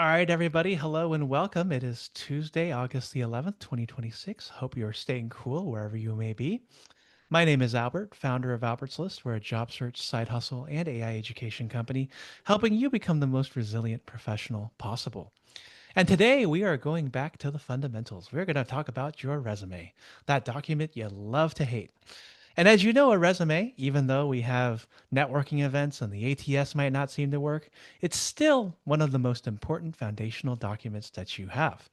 All right, everybody. Hello and welcome. It is Tuesday, August the 11th, 2026. Hope you're staying cool wherever you may be. My name is Albert, founder of Albert's List. We're a job search, side hustle, and AI education company helping you become the most resilient professional possible. And today we are going back to the fundamentals. We're going to talk about your resume, that document you love to hate. And as you know, a resume, even though we have networking events and the ATS might not seem to work, it's still one of the most important foundational documents that you have.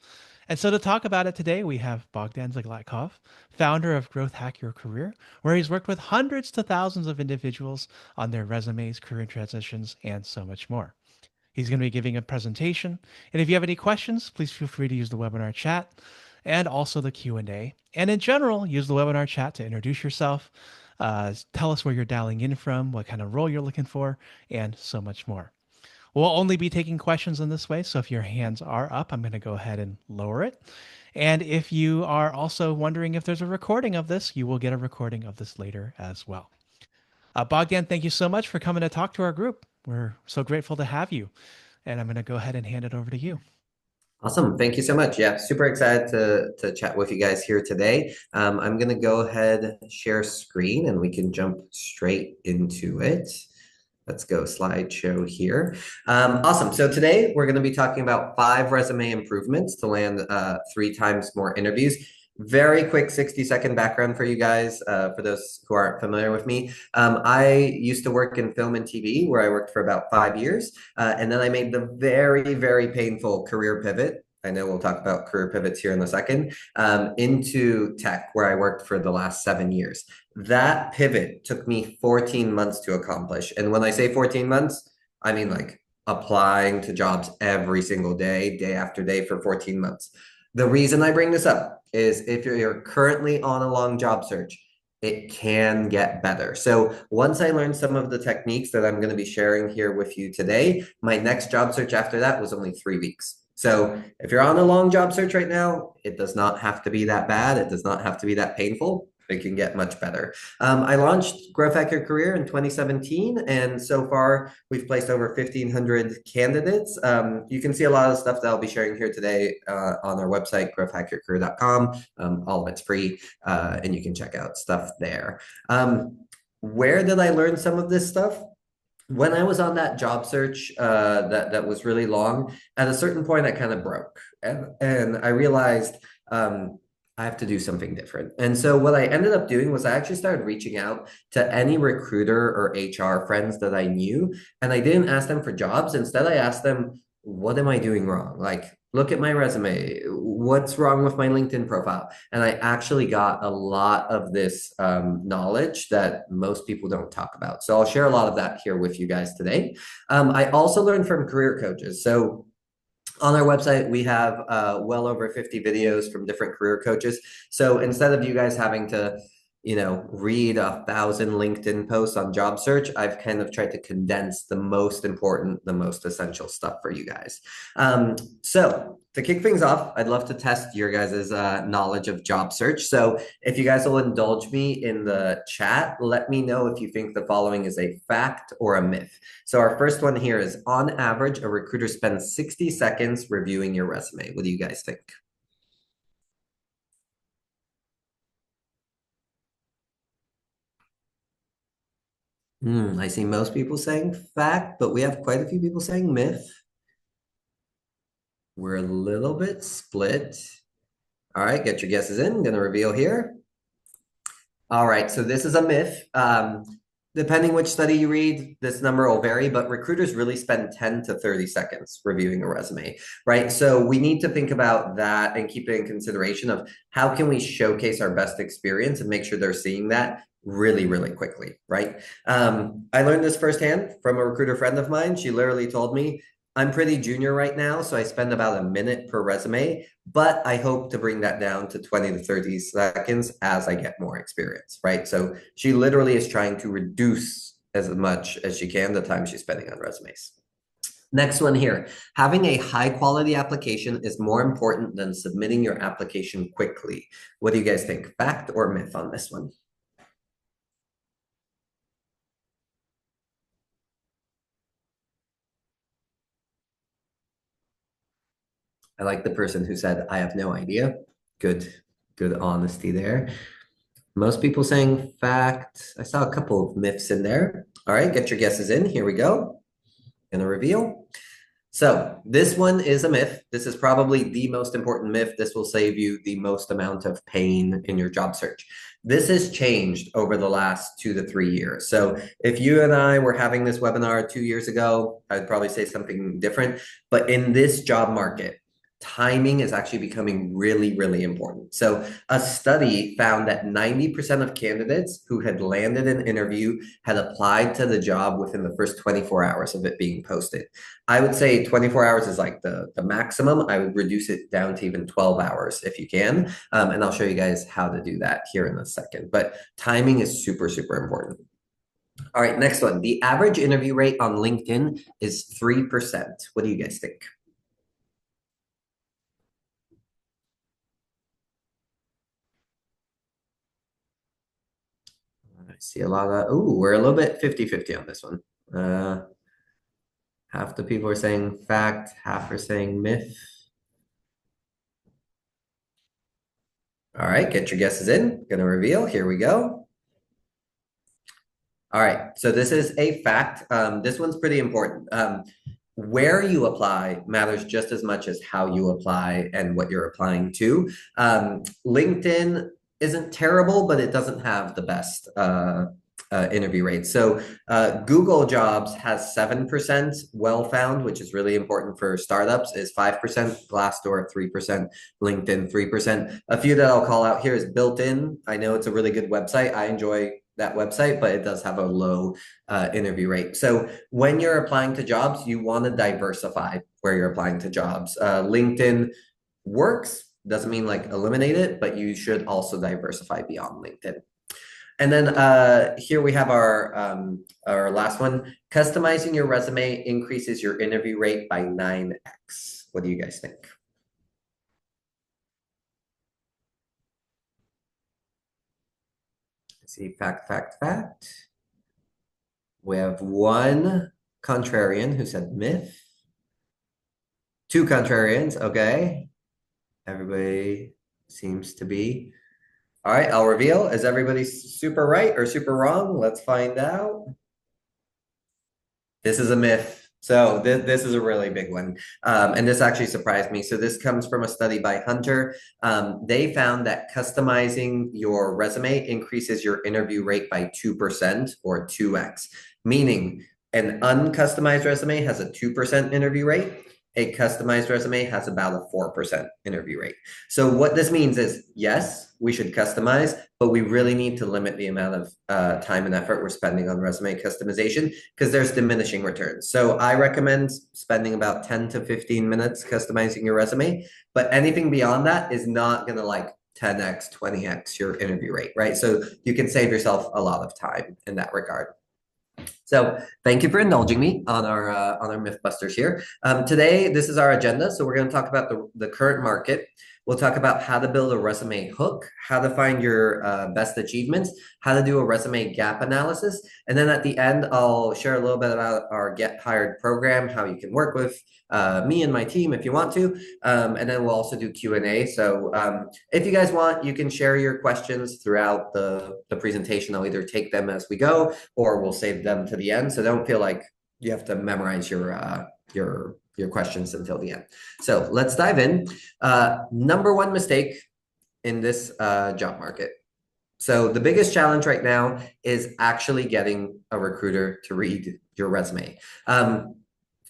And so to talk about it today, we have Bogdan Zaglatkov, founder of Growth Hack Your Career, where he's worked with hundreds to thousands of individuals on their resumes, career transitions, and so much more. He's going to be giving a presentation. And if you have any questions, please feel free to use the webinar chat and also the Q&A. And in general, use the webinar chat to introduce yourself, tell us where you're dialing in from, what kind of role you're looking for, and so much more. We'll only be taking questions in this way, so if your hands are up, I'm going to go ahead and lower it. And if you are also wondering if there's a recording of this, you will get a recording of this later as well. Bogdan, thank you so much for coming to talk to our group. We're so grateful to have you. And I'm going to go ahead and hand it over to you. Awesome. Thank you so much. Yeah, super excited to chat with you guys here today. I'm going to go ahead, share screen, and we can jump straight into it. Let's go slideshow here. Awesome. So today we're going to be talking about 5 resume improvements to land 3 times more interviews. Very quick 60-second background for you guys, for those who aren't familiar with me. I used to work in film and TV where I worked for about 5 years. And then I made the very, very painful career pivot. I know we'll talk about career pivots here in a second, into tech, where I worked for the last 7 years. That pivot took me 14 months to accomplish. And when I say 14 months, I mean like applying to jobs every single day, day after day for 14 months. The reason I bring this up is if you're currently on a long job search, it can get better. So once I learned some of the techniques that I'm going to be sharing here with you today, my next job search after that was only 3 weeks. So if you're on a long job search right now, it does not have to be that bad. It does not have to be that painful. It can get much better. I launched Growth Hack Your Career in 2017, and so far we've placed over 1,500 candidates. You can see a lot of the stuff that I'll be sharing here today on our website, growthhackyourcareer.com. All of it's free, and you can check out stuff there. Where did I learn some of this stuff? When I was on that job search that was really long, at a certain point I kind of broke, and I realized I have to do something different. And so what I ended up doing was I actually started reaching out to any recruiter or HR friends that I knew, and I didn't ask them for jobs. Instead, I asked them, what am I doing wrong? Like, look at my resume. What's wrong with my LinkedIn profile? And I actually got a lot of this knowledge that most people don't talk about. So I'll share a lot of that here with you guys today. I also learned from career coaches. So on our website, we have well over 50 videos from different career coaches. So instead of you guys having to, read 1,000 LinkedIn posts on job search, I've kind of tried to condense the most important, the most essential stuff for you guys. So to kick things off, I'd love to test your guys' knowledge of job search. So if you guys will indulge me in the chat, let me know if you think the following is a fact or a myth. So our first one here is, on average, a recruiter spends 60 seconds reviewing your resume. What do you guys think? I see most people saying fact, but we have quite a few people saying myth. We're a little bit split. All right, get your guesses in. I'm going to reveal here. All right, so this is a myth. Depending which study you read, this number will vary, but recruiters really spend 10 to 30 seconds reviewing a resume, right? So we need to think about that and keep it in consideration of how can we showcase our best experience and make sure they're seeing that really, really quickly, right? I learned this firsthand from a recruiter friend of mine. She literally told me, I'm pretty junior right now, so I spend about a minute per resume, but I hope to bring that down to 20 to 30 seconds as I get more experience, right? So she literally is trying to reduce as much as she can the time she's spending on resumes. Next one here. Having a high quality application is more important than submitting your application quickly. What do you guys think? Fact or myth on this one? I like the person who said, I have no idea. Good, good honesty there. Most people saying fact. I saw a couple of myths in there. All right, get your guesses in. Here we go. Gonna reveal. So this one is a myth. This is probably the most important myth. This will save you the most amount of pain in your job search. This has changed over the last 2 to 3 years. So if you and I were having this webinar 2 years ago, I'd probably say something different. But in this job market, timing is actually becoming really, really important. So a study found that 90% of candidates who had landed an interview had applied to the job within the first 24 hours of it being posted. I would say 24 hours is like the maximum. I would reduce it down to even 12 hours if you can. And I'll show you guys how to do that here in a second. But timing is super, super important. All right, next one. The average interview rate on LinkedIn is 3%. What do you guys think? I see a lot of, ooh, we're a little bit 50-50 on this one. Half the people are saying fact, half are saying myth. All right, get your guesses in. Gonna reveal. Here we go. All right, so this is a fact. This one's pretty important. Where you apply matters just as much as how you apply and what you're applying to. LinkedIn isn't terrible, but it doesn't have the best interview rates. So Google Jobs has 7% well found, which is really important for startups, is 5%, Glassdoor 3%, LinkedIn 3%. A few that I'll call out here is Built-in. I know it's a really good website. I enjoy that website, but it does have a low interview rate. So when you're applying to jobs, you want to diversify where you're applying to jobs. LinkedIn works, doesn't mean like eliminate it, but you should also diversify beyond LinkedIn. And then here we have our last one. Customizing your resume increases your interview rate by 9x. What do you guys think? See, fact, fact, fact. We have one contrarian who said myth. Two contrarians, okay. Everybody seems to be. All right, I'll reveal. Is everybody super right or super wrong? Let's find out. This is a myth. So this is a really big one. And this actually surprised me. So this comes from a study by Hunter. They found that customizing your resume increases your interview rate by 2% or 2x, meaning an uncustomized resume has a 2% interview rate. A customized resume has about a 4% interview rate. So what this means is, yes, we should customize, but we really need to limit the amount of time and effort we're spending on resume customization because there's diminishing returns. So I recommend spending about 10 to 15 minutes customizing your resume, but anything beyond that is not going to like 10x, 20x your interview rate, right? So you can save yourself a lot of time in that regard. So thank you for indulging me on our Mythbusters here. Today, this is our agenda. So we're going to talk about the current market. We'll talk about how to build a resume hook, how to find your best achievements, how to do a resume gap analysis. And then at the end, I'll share a little bit about our Get Hired program, how you can work with me and my team if you want to. And then we'll also do Q&A. So if you guys want, you can share your questions throughout the presentation. I'll either take them as we go or we'll save them to the end. So don't feel like you have to memorize your questions until the end. So let's dive in. Number one mistake in this job market. So the biggest challenge right now is actually getting a recruiter to read your resume.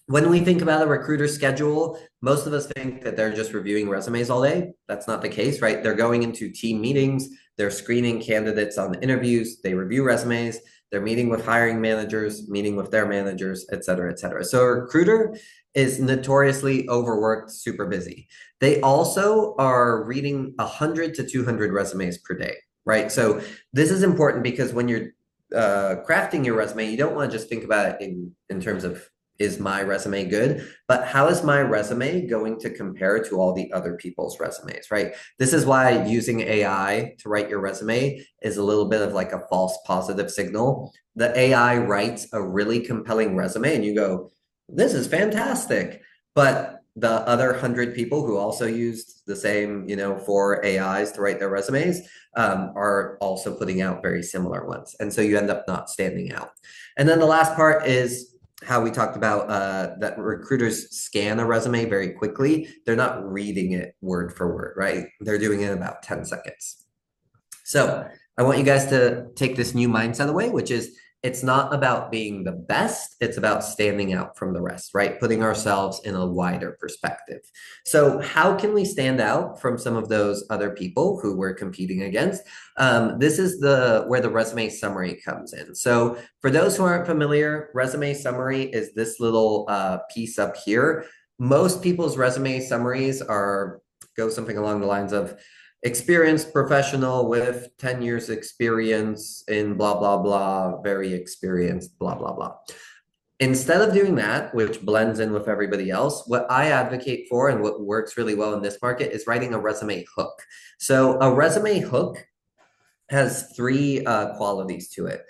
When we think about a recruiter schedule, most of us think that they're just reviewing resumes all day. That's not the case, right? They're going into team meetings, they're screening candidates on interviews, they review resumes, they're meeting with hiring managers, meeting with their managers, et cetera, et cetera. So a recruiter is notoriously overworked, super busy. They also are reading 100 to 200 resumes per day, right? So this is important because when you're crafting your resume, you don't want to just think about it in terms of, is my resume good? But how is my resume going to compare to all the other people's resumes, right? This is why using AI to write your resume is a little bit of like a false positive signal. The AI writes a really compelling resume and you go, this is fantastic. But the other 100 people who also used the same, 4 AIs to write their resumes, are also putting out very similar ones. And so you end up not standing out. And then the last part is how we talked about that recruiters scan a resume very quickly. They're not reading it word for word, right? They're doing it in about 10 seconds. So I want you guys to take this new mindset away, which is it's not about being the best, it's about standing out from the rest, right? Putting ourselves in a wider perspective. So how can we stand out from some of those other people who we're competing against? This is where the resume summary comes in. So for those who aren't familiar, resume summary is this little piece up here. Most people's resume summaries go something along the lines of experienced professional with 10 years experience in blah, blah, blah, very experienced, blah, blah, blah. Instead of doing that, which blends in with everybody else, what I advocate for and what works really well in this market is writing a resume hook. So a resume hook has 3 qualities to it.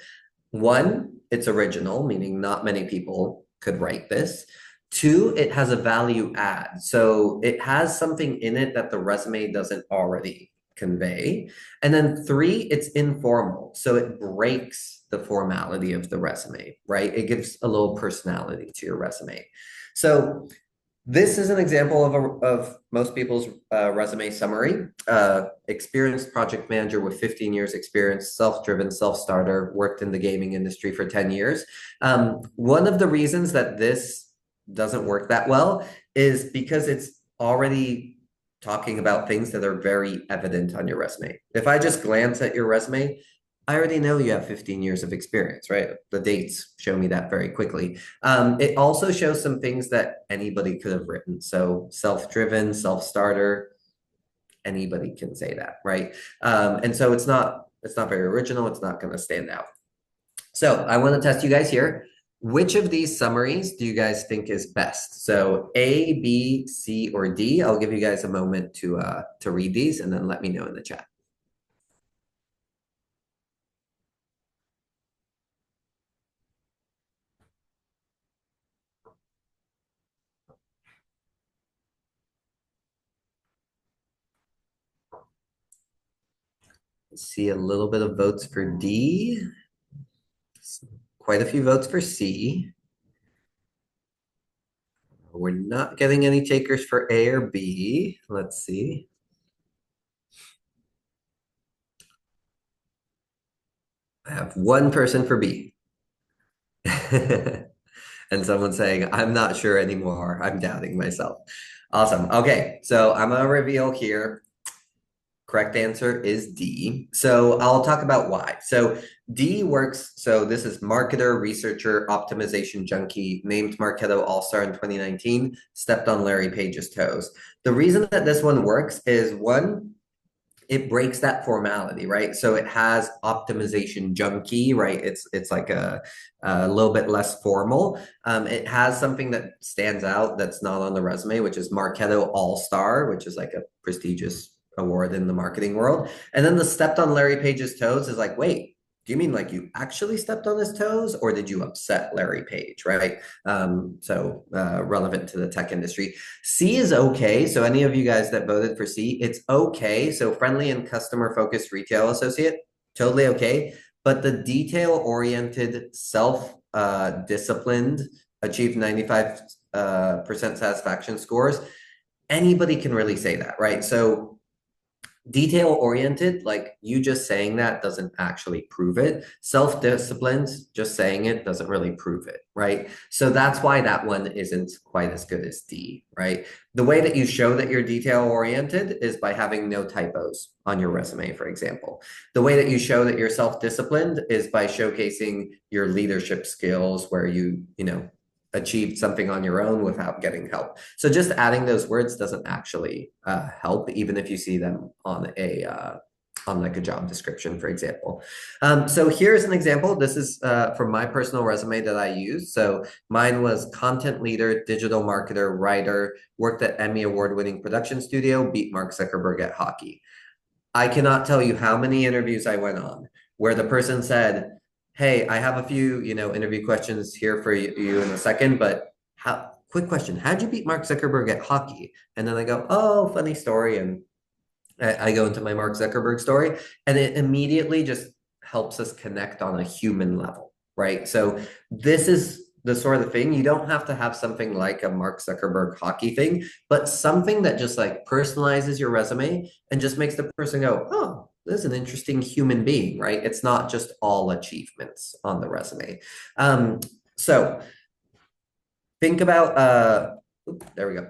One, it's original, meaning not many people could write this. 2, it has a value add. So it has something in it that the resume doesn't already convey. And then 3, it's informal. So it breaks the formality of the resume, right? It gives a little personality to your resume. So this is an example of most people's resume summary. Experienced project manager with 15 years experience, self-driven, self-starter, worked in the gaming industry for 10 years. One of the reasons that this doesn't work that well is because it's already talking about things that are very evident on your resume. If I just glance at your resume, I already know you have 15 years of experience, right? The dates show me that very quickly. It also shows some things that anybody could have written. So self-driven, self-starter, anybody can say that, right? And so it's not very original. It's not going to stand out. So I want to test you guys here. Which of these summaries do you guys think is best? So A, B, C, or D? I'll give you guys a moment to read these and then let me know in the chat. See a little bit of votes for D. Quite a few votes for C. We're not getting any takers for A or B. Let's see. I have one person for B. And someone saying, I'm not sure anymore. I'm doubting myself. Awesome. Okay, so I'm going to reveal here. Correct answer is D. So I'll talk about why. So D works. So this is marketer, researcher, optimization junkie, named Marketo All-Star in 2019, stepped on Larry Page's toes. The reason that this one works is one, it breaks that formality, right? So it has optimization junkie, right? It's like a little bit less formal. It has something that stands out that's not on the resume, which is Marketo All-Star, which is like a prestigious award in the marketing world. And then the stepped on Larry Page's toes is like, wait, do you mean like you actually stepped on his toes or did you upset Larry Page, right? So relevant to the tech industry. C is okay. So any of you guys that voted for C, it's okay. So friendly and customer focused retail associate, totally okay. But the detail oriented, self disciplined, achieved 95% satisfaction scores. Anybody can really say that, right? So detail oriented, like you just saying that doesn't actually prove it. Self-disciplined, just saying it doesn't really prove it, right? So that's why that one isn't quite as good as D, right? The way that you show that you're detail oriented is by having no typos on your resume, for example. The way that you show that you're self-disciplined is by showcasing your leadership skills where you achieved something on your own without getting help. So just adding those words doesn't actually help, even if you see them on like a job description, for example. So here's an example. This is from my personal resume that I use. So mine was content leader, digital marketer, writer, worked at Emmy award-winning production studio, beat Mark Zuckerberg at hockey. I cannot tell you how many interviews I went on where the person said, hey, I have a few, interview questions here for you in a second, but quick question. How'd you beat Mark Zuckerberg at hockey? And then I go, oh, funny story. And I go into my Mark Zuckerberg story, and it immediately just helps us connect on a human level, right? So this is the sort of thing. You don't have to have something like a Mark Zuckerberg hockey thing, but something that just like personalizes your resume and just makes the person go, oh, this is an interesting human being, right? It's not just all achievements on the resume. So think about there we go.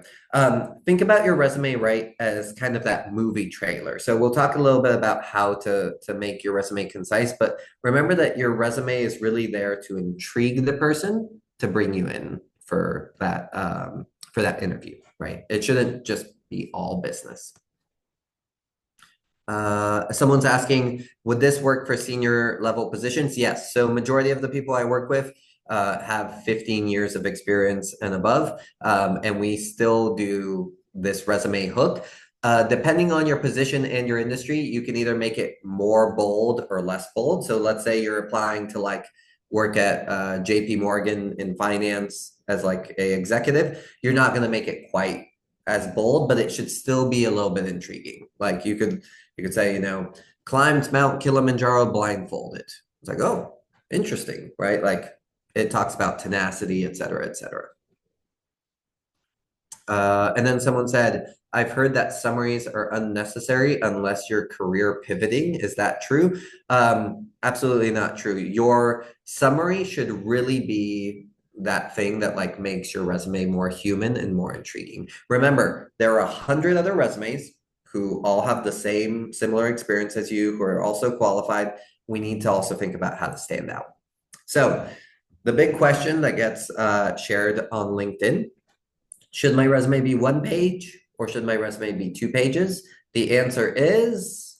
Think about your resume, right, as kind of that movie trailer. So we'll talk a little bit about how to make your resume concise, but remember that your resume is really there to intrigue the person to bring you in for that interview, right? It shouldn't just be all business. Someone's asking, would this work for senior level positions? Yes. So majority of the people I work with have 15 years of experience and above, and we still do this resume hook. Depending on your position and your industry, you can either make it more bold or less bold. So let's say you're applying to like work at JP Morgan in finance as like a executive, you're not going to make it quite as bold, but it should still be a little bit intriguing. Like you could say, you know, climbed Mount Kilimanjaro blindfolded. It's like, oh, interesting, right? Like it talks about tenacity, et cetera, et cetera. And then someone said, I've heard that summaries are unnecessary unless you're career pivoting. Is that true? Absolutely not true. Your summary should really be that thing that like makes your resume more human and more intriguing. Remember, there are 100 other resumes who all have the same similar experience as you, who are also qualified. We need to also think about how to stand out. So the big question that gets shared on LinkedIn, should my resume be 1 page or should my resume be 2 pages? The answer is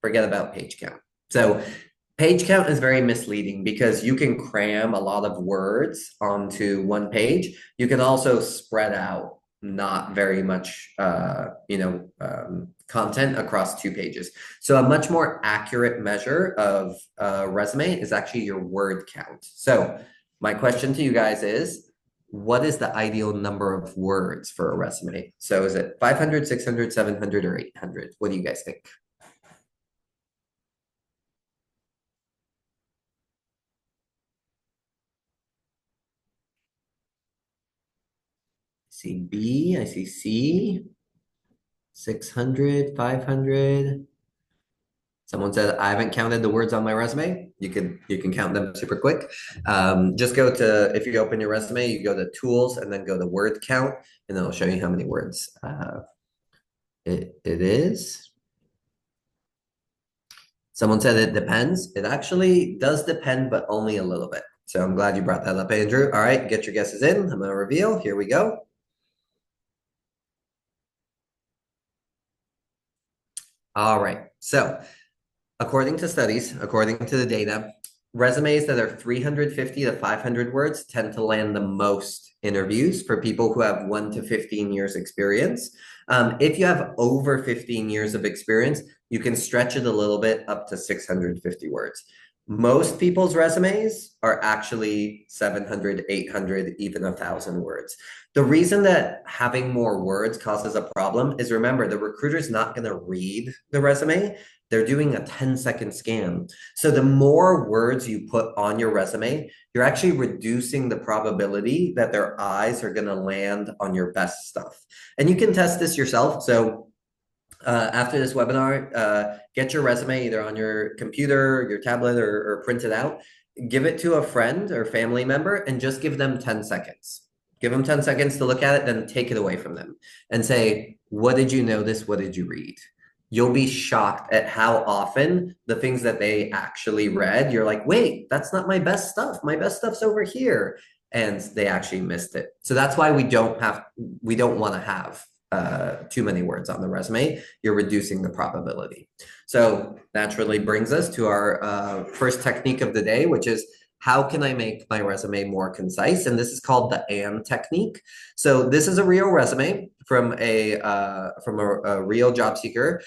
forget about page count. So page count is very misleading because you can cram a lot of words onto 1 page. You can also spread out not very much, content across 2 pages. So a much more accurate measure of resume is actually your word count. So my question to you guys is, what is the ideal number of words for a resume? So is it 500, 600, 700, or 800? What do you guys think? I see B, I see C, 600, 500. Someone said, I haven't counted the words on my resume. You can count them super quick. Just go to, if you open your resume, you go to tools and then go to word count, and it'll show you how many words it is. Someone said it depends. It actually does depend, but only a little bit. So I'm glad you brought that up, Andrew. All right, get your guesses in. I'm going to reveal. Here we go. All right. So according to studies, according to the data, resumes that are 350 to 500 words tend to land the most interviews for people who have 1 to 15 years experience. If you have over 15 years of experience, you can stretch it a little bit up to 650 words. Most people's resumes are actually 700, 800, even 1,000 words. The reason that having more words causes a problem is, remember, the recruiter's not going to read the resume. They're doing a 10-second scan. So the more words you put on your resume, you're actually reducing the probability that their eyes are going to land on your best stuff. And you can test this yourself. So after this webinar, get your resume either on your computer, your tablet, or print it out. Give it to a friend or family member and just give them 10 seconds. Give them 10 seconds to look at it, then take it away from them and say, what did you notice? What did you read? You'll be shocked at how often the things that they actually read, you're like, wait, that's not my best stuff. My best stuff's over here. And they actually missed it. So that's why we don't want to have too many words on the resume. You're reducing the probability. So naturally brings us to our first technique of the day, which is, how can I make my resume more concise? And this is called the AND technique. So this is a real resume from a real job seeker.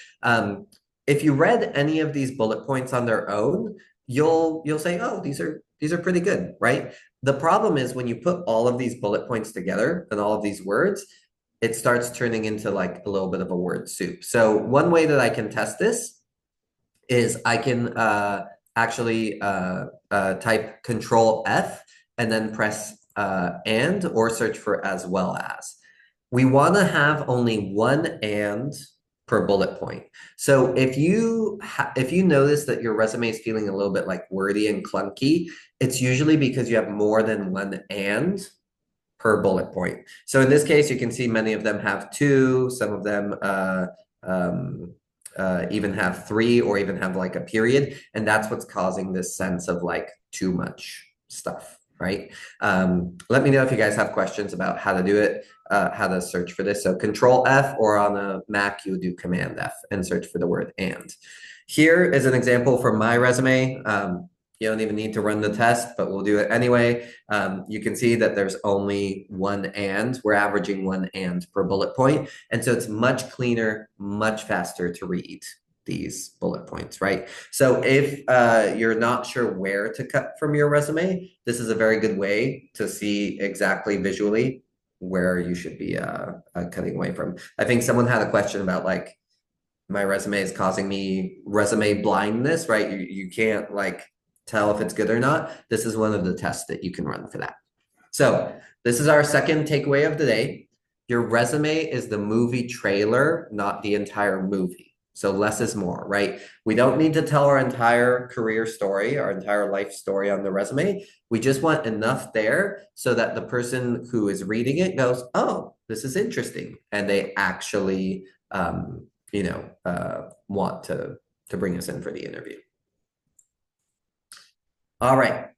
If you read any of these bullet points on their own, you'll say, oh, these are pretty good, right? The problem is when you put all of these bullet points together and all of these words, it starts turning into like a little bit of a word soup. So one way that I can test this is I can actually type Control F and then press and or search for as well as. We want to have only one and per bullet point. So if you notice that your resume is feeling a little bit like wordy and clunky, it's usually because you have more than one and per bullet point. So in this case, you can see many of them have two, some of them even have three or even have like a period. And that's what's causing this sense of like too much stuff, right? Let me know if you guys have questions about how to do it, how to search for this. So Control F, or on a Mac, you would do Command F and search for the word and. Here is an example from my resume. You don't even need to run the test, but we'll do it anyway. You can see that there's only one and. We're averaging one and per bullet point. And so it's much cleaner, much faster to read these bullet points, right? So if you're not sure where to cut from your resume, this is a very good way to see exactly visually where you should be cutting away from. I think someone had a question about like, my resume is causing me resume blindness, right? You can't like tell if it's good or not. This is one of the tests that you can run for that. So this is our second takeaway of the day. Your resume is the movie trailer, not the entire movie. So less is more, right? We don't need to tell our entire career story, our entire life story on the resume. We just want enough there so that the person who is reading it goes, oh, this is interesting. And they actually, want to bring us in for the interview. All right.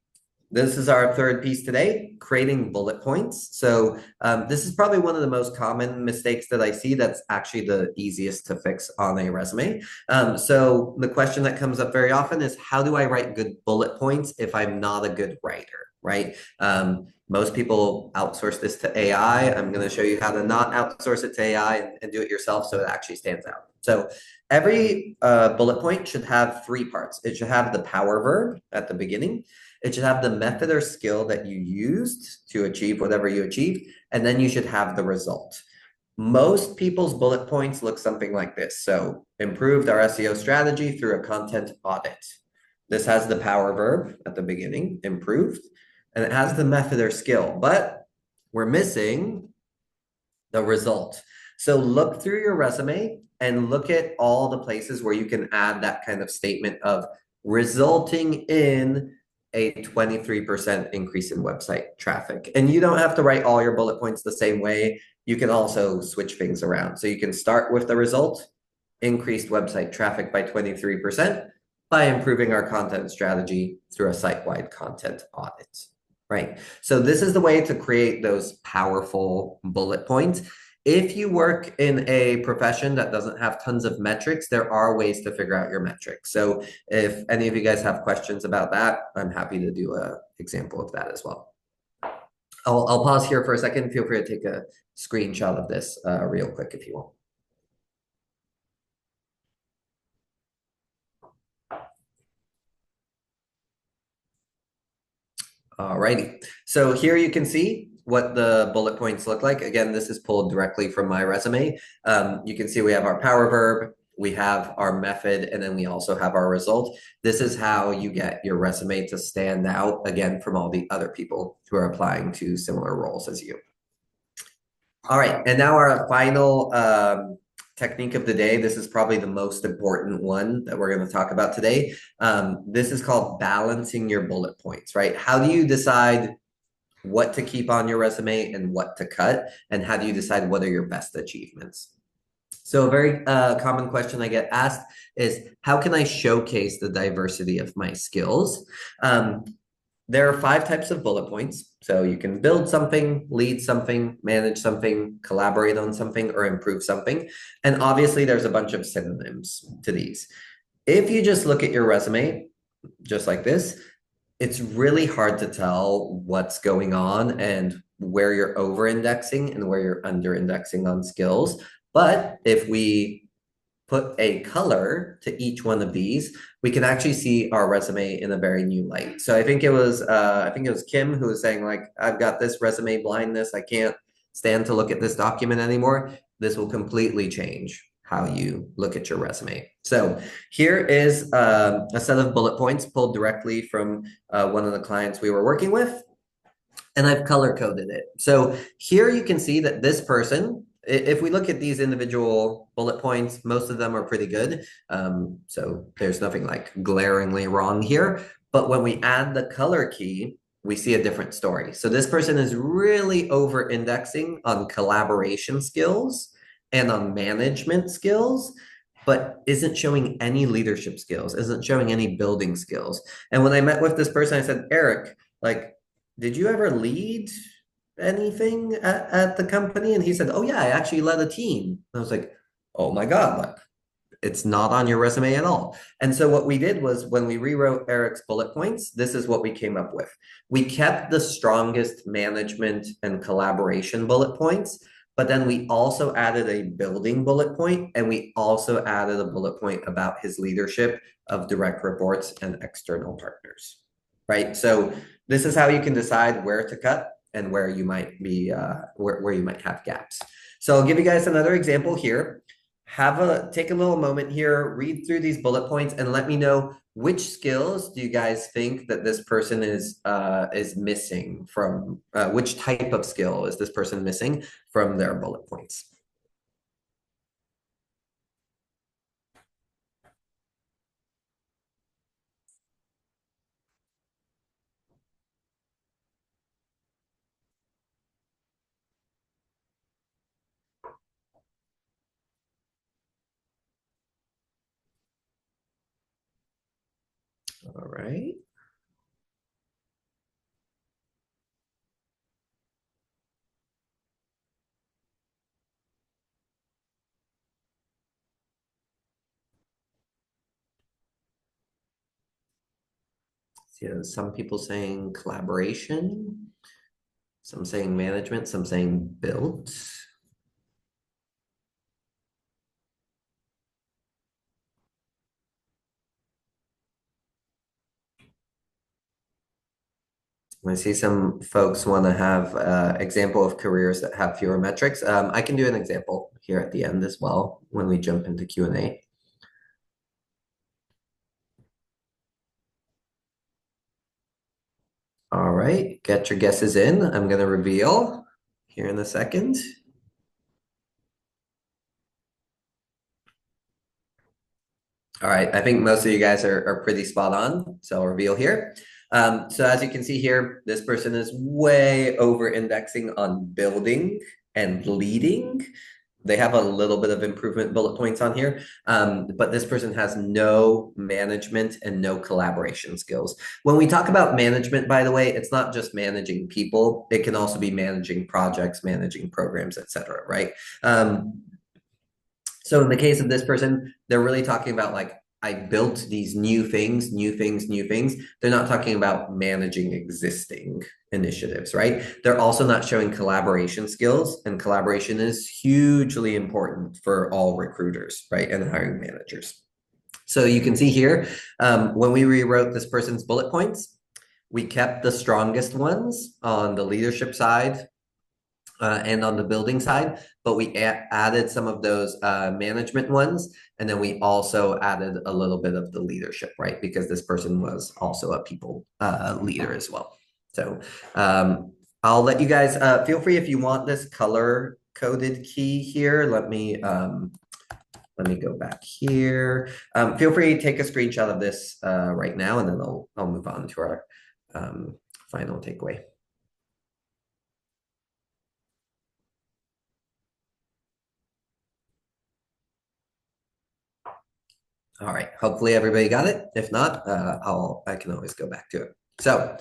This is our third piece today, creating bullet points. So this is probably one of the most common mistakes that I see that's actually the easiest to fix on a resume. So the question that comes up very often is, how do I write good bullet points if I'm not a good writer, right? Most people outsource this to AI. I'm going to show you how to not outsource it to AI and do it yourself so it actually stands out. So every bullet point should have three parts. It should have the power verb at the beginning. It should have the method or skill that you used to achieve whatever you achieved, and then you should have the result. Most people's bullet points look something like this. So improved our SEO strategy through a content audit. This has the power verb at the beginning, improved, and it has the method or skill, but we're missing the result. So look through your resume and look at all the places where you can add that kind of statement of resulting in a 23% increase in website traffic. And you don't have to write all your bullet points the same way. You can also switch things around. So you can start with the result, increased website traffic by 23% by improving our content strategy through a site-wide content audit, right? So this is the way to create those powerful bullet points. If you work in a profession that doesn't have tons of metrics, there are ways to figure out your metrics. So if any of you guys have questions about that, I'm happy to do an example of that as well. I'll pause here for a second. Feel free to take a screenshot of this real quick if you want. All righty. So here you can see what the bullet points look like. Again, this is pulled directly from my resume. You can see we have our power verb, we have our method, and then we also have our result. This is how you get your resume to stand out, again, from all the other people who are applying to similar roles as you. All right, and now our final technique of the day. This is probably the most important one that we're going to talk about today. This is called balancing your bullet points, right? How do you decide what to keep on your resume and what to cut? And how do you decide what are your best achievements? So a very common question I get asked is, how can I showcase the diversity of my skills? There are 5 types of bullet points. So you can build something, lead something, manage something, collaborate on something, or improve something. And obviously there's a bunch of synonyms to these. If you just look at your resume, just like this, it's really hard to tell what's going on and where you're over-indexing and where you're under-indexing on skills. But if we put a color to each one of these, we can actually see our resume in a very new light. So I think it was Kim who was saying like, I've got this resume blindness. I can't stand to look at this document anymore. This will completely change how you look at your resume. So here is a set of bullet points pulled directly from one of the clients we were working with, and I've color coded it. So here you can see that this person, if we look at these individual bullet points, most of them are pretty good. So there's nothing like glaringly wrong here. But when we add the color key, we see a different story. So this person is really over indexing on collaboration skills and on management skills, but isn't showing any leadership skills, isn't showing any building skills. And when I met with this person, I said, Eric, like, did you ever lead anything at the company? And he said, oh yeah, I actually led a team. I was like, oh my God, like it's not on your resume at all. And so what we did was when we rewrote Eric's bullet points, this is what we came up with. We kept the strongest management and collaboration bullet points, but then we also added a building bullet point, and we also added a bullet point about his leadership of direct reports and external partners, right? So this is how you can decide where to cut and where you might be where you might have gaps. So I'll give you guys another example here. Take a little moment here, read through these bullet points, and let me know which skills do you guys think that this person is missing from which type of skill is this person missing from their bullet points. All right. So some people saying collaboration, some saying management, some saying built. I see some folks want to have example of careers that have fewer metrics. I can do an example here at the end as well when we jump into Q&A. All right, get your guesses in. I'm going to reveal here in a second. All right, I think most of you guys are pretty spot on, so I'll reveal here. So as you can see here, this person is way over indexing on building and leading. They have a little bit of improvement bullet points on here, but this person has no management and no collaboration skills. When we talk about management, by the way, it's not just managing people. It can also be managing projects, managing programs, etc., right? So in the case of this person, they're really talking about like, I built these new things, new things, new things. They're not talking about managing existing initiatives, right? They're also not showing collaboration skills, and collaboration is hugely important for all recruiters, right? And hiring managers. So you can see here, when we rewrote this person's bullet points, we kept the strongest ones on the leadership side, and on the building side, but we added some of those management ones, and then we also added a little bit of the leadership, right? Because this person was also a people leader as well. So I'll let you guys feel free if you want this color coded key here. Let me go back here. Feel free to take a screenshot of this right now, and then I'll move on to our final takeaway. All right, hopefully everybody got it. If not, I can always go back to it. So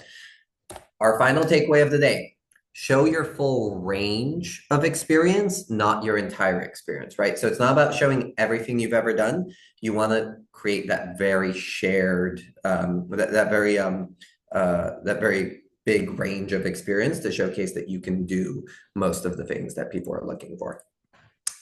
our final takeaway of the day, show your full range of experience, not your entire experience, right? So it's not about showing everything you've ever done. You want to create that very shared, that very big range of experience to showcase that you can do most of the things that people are looking for.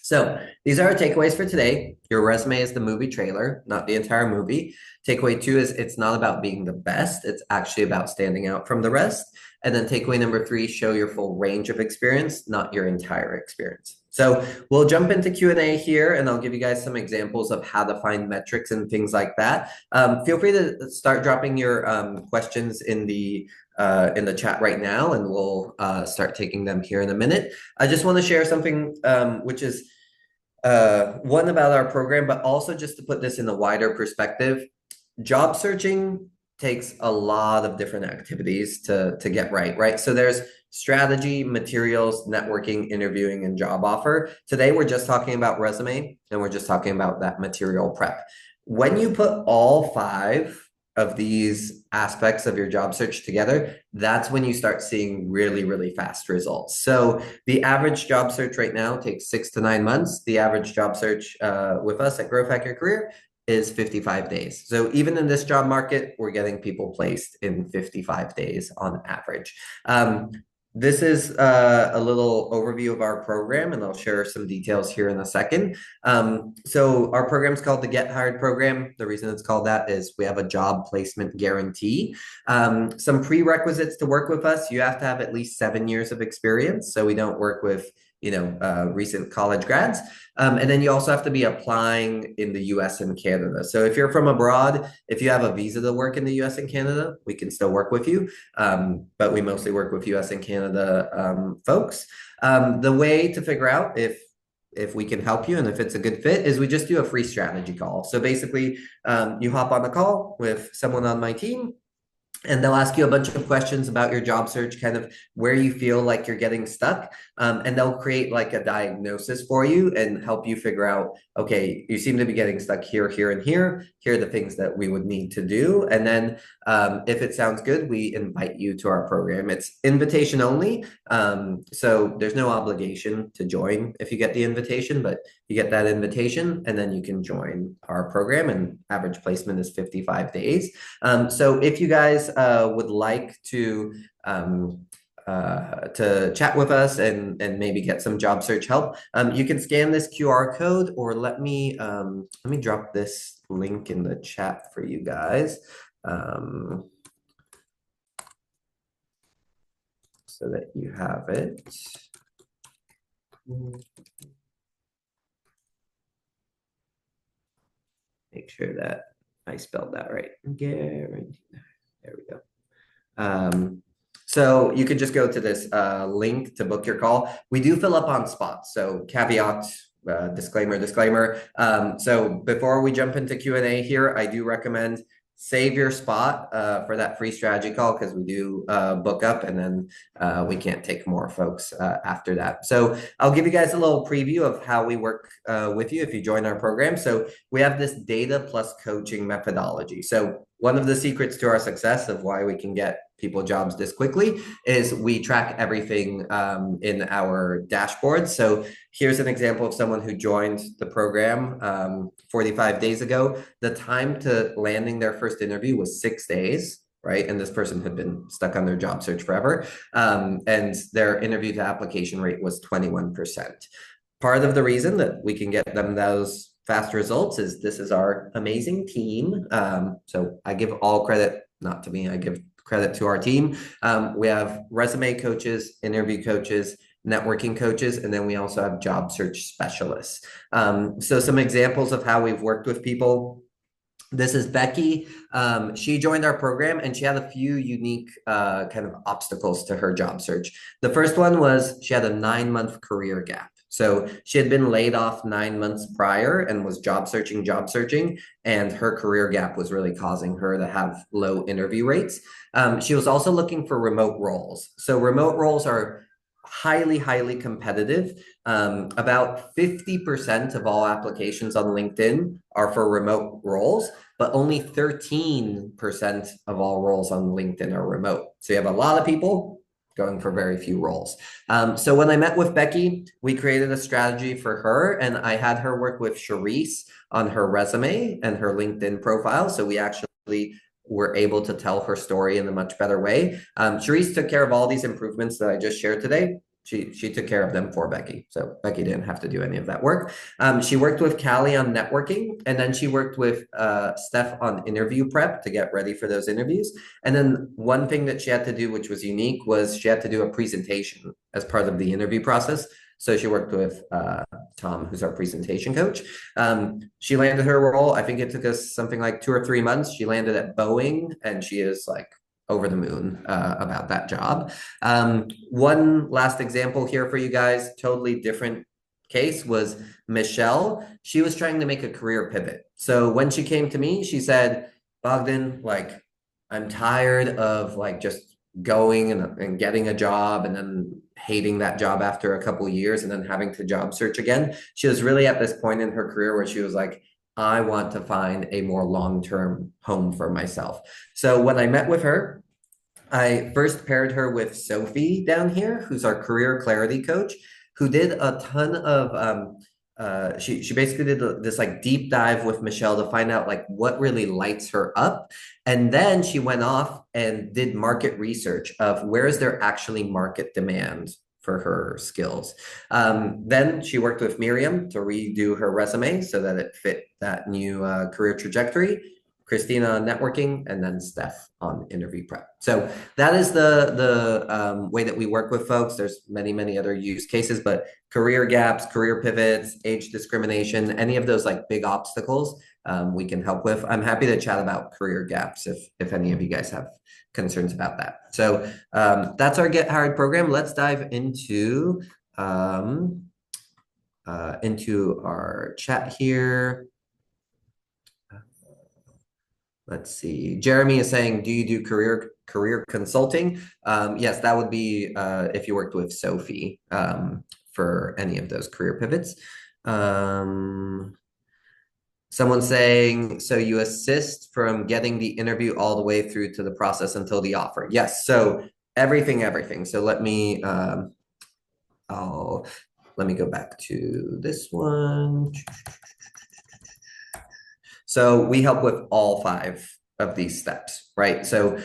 So these are our takeaways for today. Your resume is the movie trailer, not the entire movie. Takeaway two is it's not about being the best. It's actually about standing out from the rest. And then takeaway number three, show your full range of experience, not your entire experience. So we'll jump into Q&A here, and I'll give you guys some examples of how to find metrics and things like that. Feel free to start dropping your questions in the chat right now, and we'll start taking them here in a minute. I just want to share something which is one about our program, but also just to put this in a wider perspective. Job searching takes a lot of different activities to get right? So there's strategy, materials, networking, interviewing, and job offer. Today, we're just talking about resume, and we're just talking about that material prep. When you put all five of these aspects of your job search together, that's when you start seeing really, really fast results. So the average job search right now takes 6 to 9 months. The average job search with us at Growth Hack Your Career is 55 days. So even in this job market, we're getting people placed in 55 days on average. This is a little overview of our program, and I'll share some details here in a second. So our program is called the Get Hired Program. The reason it's called that is we have a job placement guarantee. Some prerequisites to work with us: you have to have at least 7 years of experience. So we don't work with recent college grads. And then you also have to be applying in the US and Canada. So if you're from abroad, if you have a visa to work in the US and Canada, we can still work with you. But we mostly work with US and Canada folks. The way to figure out if we can help you and if it's a good fit is we just do a free strategy call. So basically, you hop on the call with someone on my team, and they'll ask you a bunch of questions about your job search, kind of where you feel like you're getting stuck. And they'll create like a diagnosis for you and help you figure out, okay, you seem to be getting stuck here, here, and here. Here are the things that we would need to do. And then if it sounds good, we invite you to our program. It's invitation only. So there's no obligation to join if you get the invitation, but you get that invitation and then you can join our program, and average placement is 55 days. So if you guys would like to chat with us and maybe get some job search help, you can scan this QR code, or let me drop this link in the chat for you guys, so that you have it. Make sure that I spelled that right. Guarantee. There we go. So you could just go to this link to book your call. We do fill up on spots. So caveat, disclaimer. So before we jump into Q&A here, I do recommend save your spot for that free strategy call, because we do book up, and then we can't take more folks after that. So I'll give you guys a little preview of how we work with you if you join our program. So we have this data plus coaching methodology. So one of the secrets to our success of why we can get people jobs this quickly is we track everything in our dashboard. So here's an example of someone who joined the program 45 days ago. The time to landing their first interview was 6 days, right? And this person had been stuck on their job search forever. And their interview to application rate was 21%. Part of the reason that we can get them those fast results is this is our amazing team. So I give all credit, not to me, I give credit to our team. We have resume coaches, interview coaches, networking coaches, and then we also have job search specialists. So some examples of how we've worked with people. This is Becky. She joined our program, and she had a few unique kind of obstacles to her job search. The first one was she had a 9-month career gap. So she had been laid off 9 months prior and was job searching, and her career gap was really causing her to have low interview rates. She was also looking for remote roles. So remote roles are highly competitive. About 50% of all applications on LinkedIn are for remote roles, but only 13% of all roles on LinkedIn are remote. So you have a lot of people going for very few roles. So when I met with Becky, we created a strategy for her, and I had her work with Charisse on her resume and her LinkedIn profile. So we actually were able to tell her story in a much better way. Charisse took care of all these improvements that I just shared today. She took care of them for Becky. So Becky didn't have to do any of that work. She worked with Callie on networking, and then she worked with Steph on interview prep to get ready for those interviews. And then one thing that she had to do, which was unique, was she had to do a presentation as part of the interview process. So she worked with Tom, who's our presentation coach. She landed her role. I think it took us something like 2 or 3 months. She landed at Boeing, and she is like over the moon about that job. One last example here for you guys, totally different case, was Michelle. She was trying to make a career pivot. So when she came to me, she said, Bogdan, like, I'm tired of like just going and getting a job and then hating that job after a couple of years and then having to job search again. She was really at this point in her career where she was like, I want to find a more long-term home for myself. So when I met with her, I first paired her with Sophie down here, who's our career clarity coach, who did a ton of she basically did this like deep dive with Michelle to find out like what really lights her up. And then she went off and did market research of where is there actually market demand for her skills. Then she worked with Miriam to redo her resume so that it fit that new career trajectory. Christina on networking, and then Steph on interview prep. So that is the way that we work with folks. There's many other use cases, but career gaps, career pivots, age discrimination, any of those like big obstacles, we can help with. I'm happy to chat about career gaps if any of you guys have concerns about that. So that's our Get Hired program. Let's dive into our chat here. Let's see. Jeremy is saying, do you do career consulting? Yes, that would be if you worked with Sophie for any of those career pivots. Someone's saying, so you assist from getting the interview all the way through to the process until the offer. Yes, so everything. So let me go back to this one. So we help with all 5 of these steps, right? So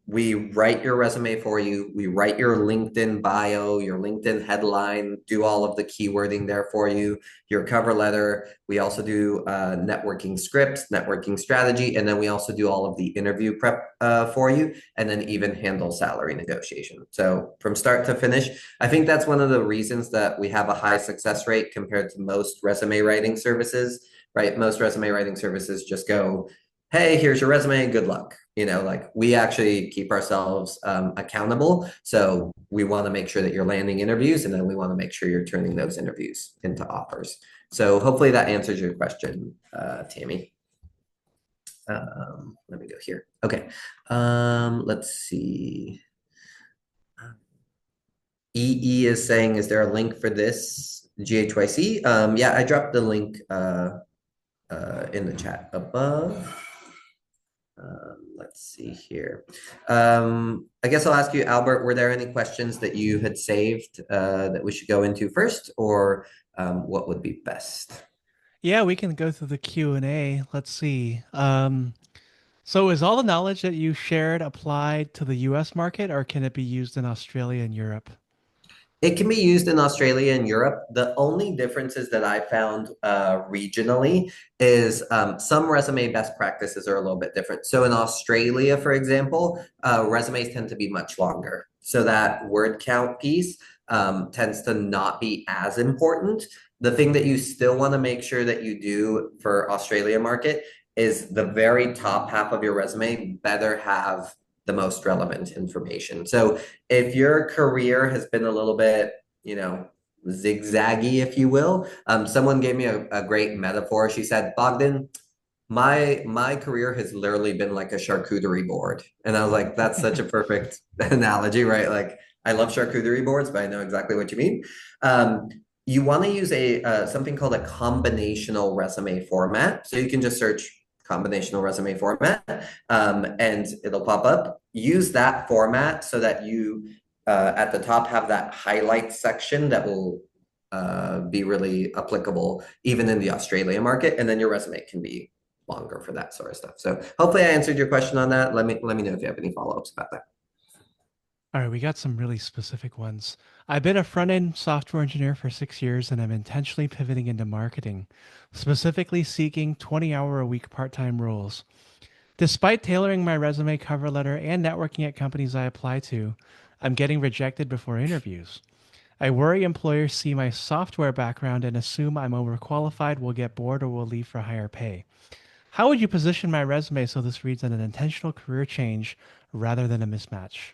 we write your resume for you. We write your LinkedIn bio, your LinkedIn headline, do all of the keywording there for you, your cover letter. We also do networking scripts, networking strategy, and then we also do all of the interview prep for you, and then even handle salary negotiation. So from start to finish, I think that's one of the reasons that we have a high success rate compared to most resume writing services, right? Most resume writing services just go, hey, here's your resume, good luck. Like we actually keep ourselves accountable. So we want to make sure that you're landing interviews, and then we want to make sure you're turning those interviews into offers. So hopefully that answers your question, Tammy. Let me go here. Okay. Let's see. EE is saying, is there a link for this GHYC? Yeah, I dropped the link in the chat above. Let's see here. I guess I'll ask you, Albert, were there any questions that you had saved that we should go into first, or what would be best? Yeah, we can go through the Q&A. Let's see. So is all the knowledge that you shared applied to the US market, or can it be used in Australia and Europe? It can be used in Australia and Europe. The only differences that I found regionally is some resume best practices are a little bit different. So in Australia, for example, resumes tend to be much longer. So that word count piece tends to not be as important. The thing that you still want to make sure that you do for Australia market is the very top half of your resume better have the most relevant information. So if your career has been a little bit, zigzaggy, if you will, someone gave me a great metaphor. She said, Bogdan, my career has literally been like a charcuterie board. And I was like, that's such a perfect analogy, right? Like I love charcuterie boards, but I know exactly what you mean. You want to use something called a combinational resume format. So you can just search combinational resume format, and it'll pop up. Use that format so that you at the top have that highlight section that will be really applicable even in the Australia market, and then your resume can be longer for that sort of stuff. So hopefully I answered your question on that. Let me know if you have any follow-ups about that. All right, we got some really specific ones. I've been a front-end software engineer for 6 years and I'm intentionally pivoting into marketing, specifically seeking 20-hour-a-week part-time roles. Despite tailoring my resume, cover letter, and networking at companies I apply to, I'm getting rejected before interviews. I worry employers see my software background and assume I'm overqualified, will get bored, or will leave for higher pay. How would you position my resume so this reads an intentional career change rather than a mismatch?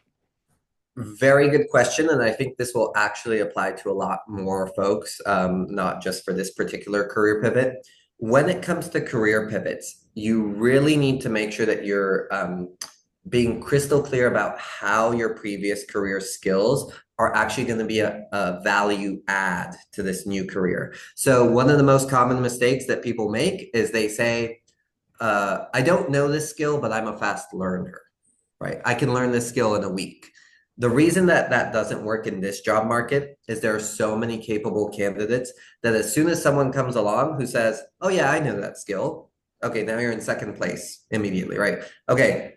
Very good question, and I think this will actually apply to a lot more folks, not just for this particular career pivot. When it comes to career pivots, you really need to make sure that you're being crystal clear about how your previous career skills are actually going to be a value add to this new career. So one of the most common mistakes that people make is they say, I don't know this skill, but I'm a fast learner, right? I can learn this skill in a week. The reason that that doesn't work in this job market is there are so many capable candidates that as soon as someone comes along who says, oh, yeah, I know that skill. Okay, now you're in second place immediately, right? Okay,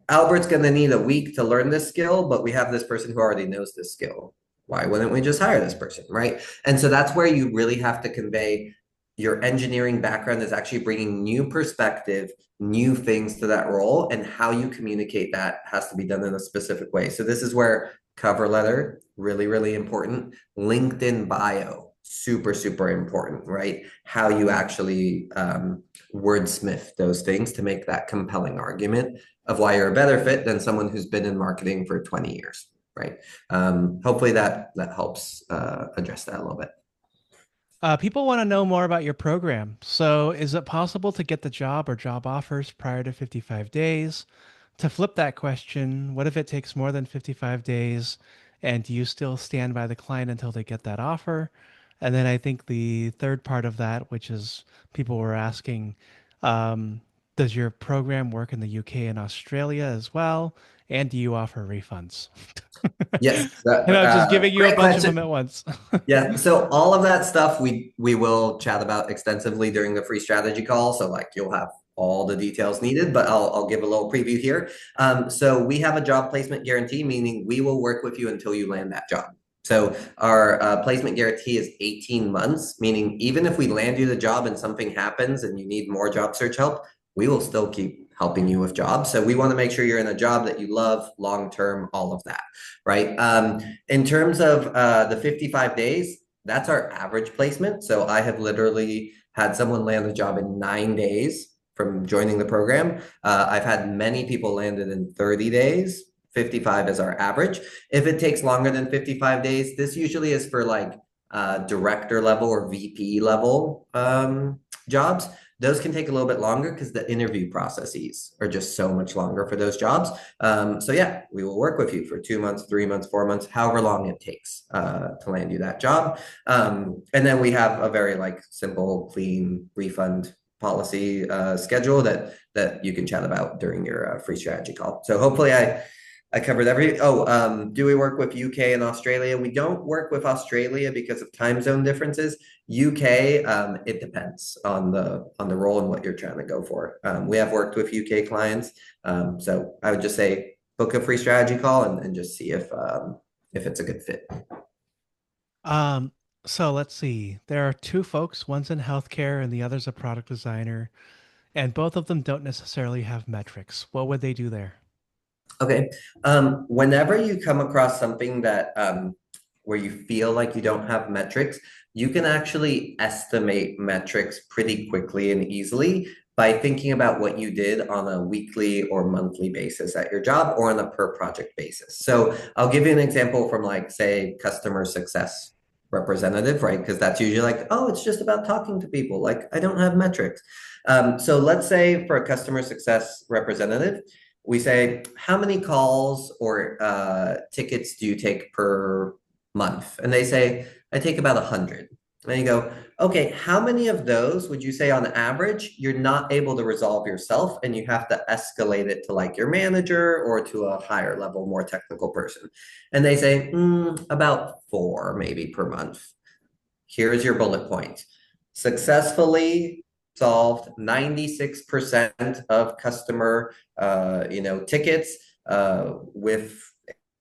Albert's going to need a week to learn this skill, but we have this person who already knows this skill. Why wouldn't we just hire this person, right? And so that's where you really have to convey your engineering background is actually bringing new perspective, new things to that role, and how you communicate that has to be done in a specific way. So this is where cover letter, really, really important. LinkedIn bio, super, super important, right? How you actually wordsmith those things to make that compelling argument of why you're a better fit than someone who's been in marketing for 20 years, right? Hopefully that helps address that a little bit. People want to know more about your program. So, is it possible to get the job or job offers prior to 55 days? To flip that question, what if it takes more than 55 days? And do you still stand by the client until they get that offer? And then I think the third part of that, which is people were asking, um, does your program work in the UK and Australia as well? And do you offer refunds? Yes, And I'm just giving you a great bunch of them question. at once. Yeah, so all of that stuff we will chat about extensively during the free strategy call. So like you'll have all the details needed, but I'll give a little preview here. So we have a job placement guarantee, meaning we will work with you until you land that job. So our placement guarantee is 18 months, meaning even if we land you the job and something happens and you need more job search help, we will still keep helping you with jobs. So we want to make sure you're in a job that you love long term, all of that, right? In terms of the 55 days, that's our average placement. So I have literally had someone land a job in 9 days from joining the program. I've had many people land it in 30 days. 55 is our average. If it takes longer than 55 days, this usually is for like director level or VP level jobs. Those can take a little bit longer because the interview processes are just so much longer for those jobs. So yeah, we will work with you for 2 months, 3 months, 4 months, however long it takes to land you that job. And then we have a very like simple, clean refund policy schedule that you can chat about during your free strategy call. So hopefully I covered every. Oh, do we work with UK and Australia? We don't work with Australia because of time zone differences. UK, it depends on the role and what you're trying to go for. We have worked with UK clients, so I would just say book a free strategy call and just see if it's a good fit. Um, so let's see. There are two folks, one's in healthcare and the other's a product designer, and both of them don't necessarily have metrics. What would they do there? Okay. Whenever you come across something that where you feel like you don't have metrics, you can actually estimate metrics pretty quickly and easily by thinking about what you did on a weekly or monthly basis at your job or on a per project basis. So I'll give you an example from like, say, customer success representative, right? Because that's usually like, oh, it's just about talking to people. Like, I don't have metrics. So let's say for a customer success representative, we say, how many calls or tickets do you take per month? And they say, I take about 100. And you go, okay, how many of those would you say on average you're not able to resolve yourself and you have to escalate it to like your manager or to a higher level, more technical person? And they say, about four maybe per month. Here's your bullet point. Successfully solved 96% of customer tickets with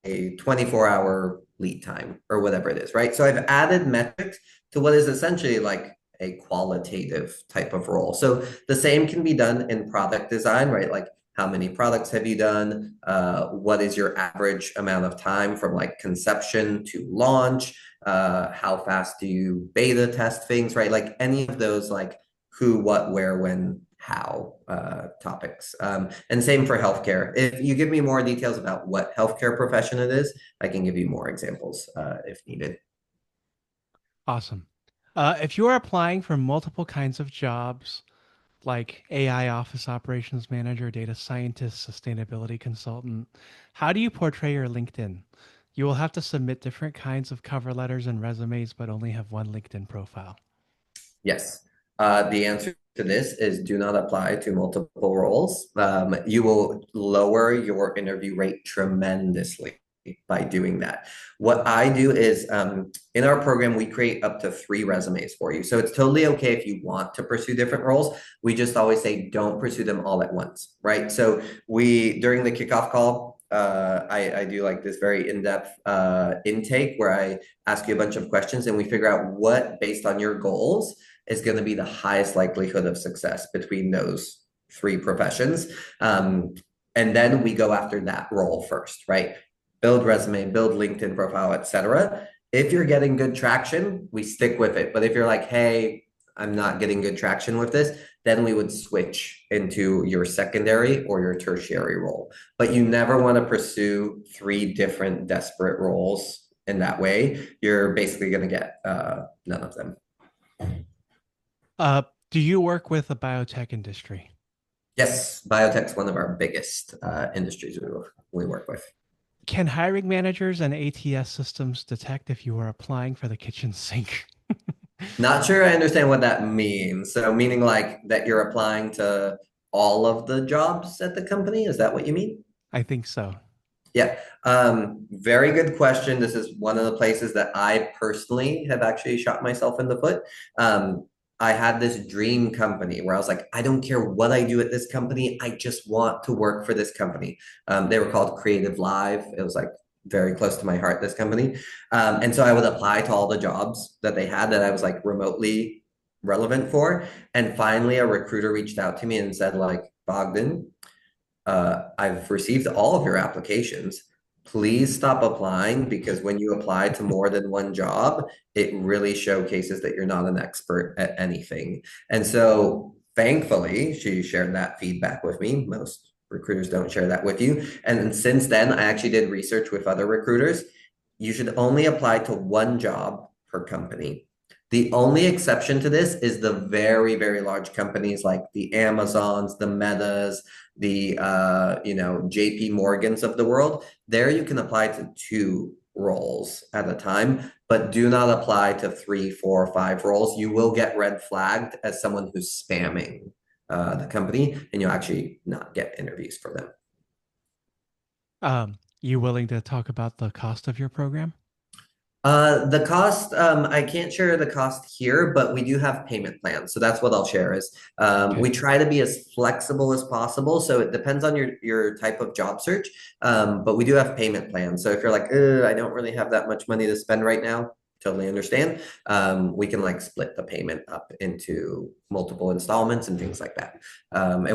a 24-hour lead time or whatever it is, right? So I've added metrics to what is essentially like a qualitative type of role. So the same can be done in product design, right? Like how many products have you done? What is your average amount of time from like conception to launch? How fast do you beta test things, right? Like any of those like who, what, where, when, how topics. And same for healthcare. If you give me more details about what healthcare profession it is, I can give you more examples if needed. Awesome. If you are applying for multiple kinds of jobs, like AI office operations manager, data scientist, sustainability consultant, how do you portray your LinkedIn? You will have to submit different kinds of cover letters and resumes, but only have one LinkedIn profile. Yes. The answer to this is do not apply to multiple roles. You will lower your interview rate tremendously by doing that. What I do is in our program, we create up to 3 resumes for you. So it's totally okay if you want to pursue different roles. We just always say don't pursue them all at once, right? So during the kickoff call, I do like this very in-depth intake where I ask you a bunch of questions and we figure out what, based on your goals, is going to be the highest likelihood of success between those 3 professions. And then we go after that role first, right? Build resume, build LinkedIn profile, etc. If you're getting good traction, we stick with it. But if you're like, hey, I'm not getting good traction with this, then we would switch into your secondary or your tertiary role. But you never want to pursue 3 different desperate roles in that way. You're basically going to get none of them. Uh, do you work with the biotech industry? Yes, biotech's one of our biggest industries we work with. Can hiring managers and ATS systems detect if you are applying for the kitchen sink? Not sure I understand what that means. So, meaning like that you're applying to all of the jobs at the company? Is that what you mean? I think so. Yeah, very good question. This is one of the places that I personally have actually shot myself in the foot. I had this dream company where I was like, I don't care what I do at this company. I just want to work for this company. They were called Creative Live. It was like very close to my heart, this company. And so I would apply to all the jobs that they had that I was like remotely relevant for. And finally, a recruiter reached out to me and said, like, Bogdan, I've received all of your applications. Please stop applying because when you apply to more than one job, it really showcases that you're not an expert at anything. And so thankfully, she shared that feedback with me. Most recruiters don't share that with you. And since then, I actually did research with other recruiters. You should only apply to one job per company. The only exception to this is the very, very large companies like the Amazons, the Metas, the JP Morgans of the world. There you can apply to 2 roles at a time, but do not apply to 3, 4, 5 roles. You will get red flagged as someone who's spamming the company, and you'll actually not get interviews for them. You willing to talk about the cost of your program? The cost, I can't share the cost here, but we do have payment plans. So that's what I'll share is Okay. we try to be as flexible as possible. So it depends on your type of job search. But we do have payment plans. So if you're like, I don't really have that much money to spend right now, totally understand. We can like split the payment up into multiple installments and things like that. And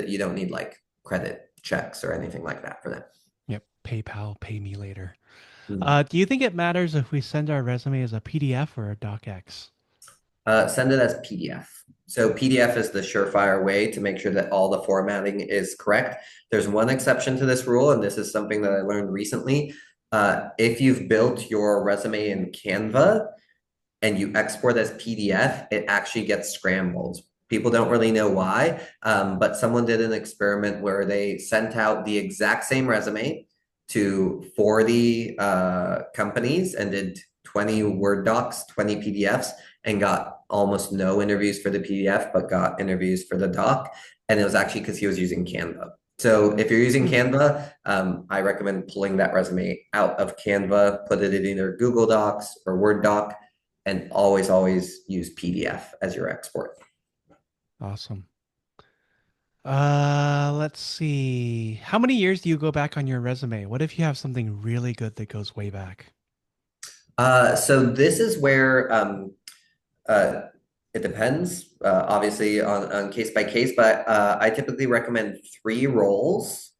you don't need like credit checks or anything like that for that. Yep. PayPal, pay me later. Hmm. Do you think it matters if we send our resume as a PDF or a docx? Send it as PDF. So PDF is the surefire way to make sure that all the formatting is correct. There's one exception to this rule, and this is something that I learned recently. If you've built your resume in Canva and you export as PDF, it actually gets scrambled. People don't really know why, but someone did an experiment where they sent out the exact same resume to 40 companies and did 20 Word docs, 20 PDFs, and got almost no interviews for the PDF, but got interviews for the doc. And it was actually because he was using Canva. So if you're using Hmm. Canva, I recommend pulling that resume out of Canva, put it in either Google Docs or Word doc, and always use PDF as your export. Awesome. Let's see. How many years do you go back on your resume? What if you have something really good that goes way back? So this is where uh, it depends, obviously on case by case, but I typically recommend 3 roles,